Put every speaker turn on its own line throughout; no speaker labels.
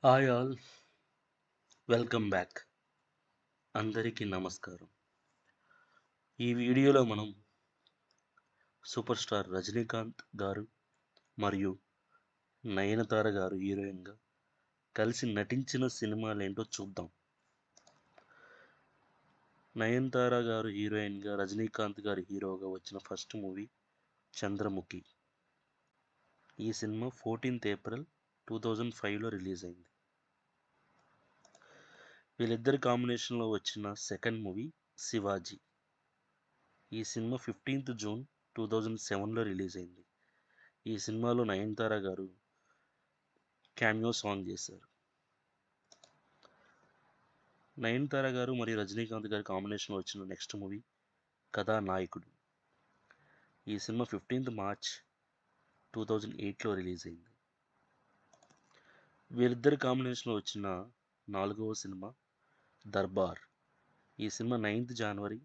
Hi all, welcome back. అందరికీ నమస్కారం. ఈ వీడియోలో మనం సూపర్ స్టార్ రజనీకాంత్ గారు మరియు నయనతార గారు హీరోయిన్గా కలిసి నటించిన సినిమాలేంటో చూద్దాం. నయనతార గారు హీరోయిన్గా, రజనీకాంత్ గారు హీరోగా వచ్చిన ఫస్ట్ మూవీ 'చంద్రముఖి'. ఈ సినిమా 14th ఏప్రిల్ 2005లో రిలీజ్ అయింది. వీళ్ళిద్దరి కాంబినేషన్లో వచ్చిన సెకండ్ మూవీ 'శివాజీ'. ఈ సినిమా 15th జూన్ 2007లో రిలీజ్ అయింది. ఈ సినిమాలో నయనతార గారు క్యామియో సాంగ్ చేశారు. నయనతార గారు మరియు రజనీకాంత్ గారి కాంబినేషన్లో వచ్చిన నెక్స్ట్ మూవీ 'కథానాయకుడు'. ఈ సినిమా 15th మార్చ్ 2008లో రిలీజ్ అయింది. వీరిద్దరి కాంబినేషన్లో వచ్చిన నాలుగవ సినిమా 'దర్బార్'. ఈ సినిమా 9th జనవరి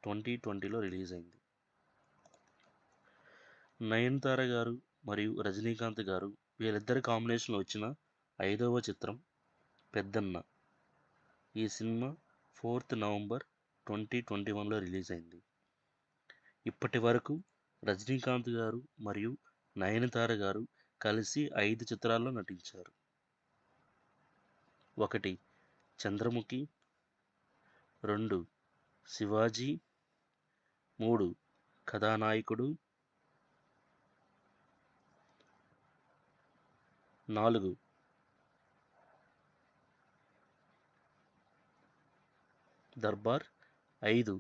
2020లో రిలీజ్ అయింది. నయనతార గారు మరియు రజనీకాంత్ గారు వీళ్ళిద్దరి కాంబినేషన్లో వచ్చిన ఐదవ చిత్రం 'పెద్దన్న'. ఈ సినిమా 4th నవంబర్ 2021లో రిలీజ్ అయింది. ఇప్పటి వరకు రజనీకాంత్ గారు మరియు నయనతార గారు కలిసి 5 చిత్రాల్లో నటించారు. 1 చంద్రముఖి, 2 శివాజీ, 3 కథానాయకుడు, 4 దర్బార్, 5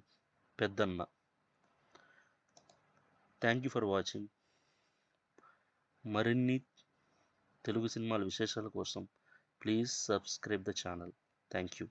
పెద్దన్న. Thank you for watching. మరిన్ని తెలుగు సినిమాల విశేషాల కోసం please subscribe the channel. Thank you.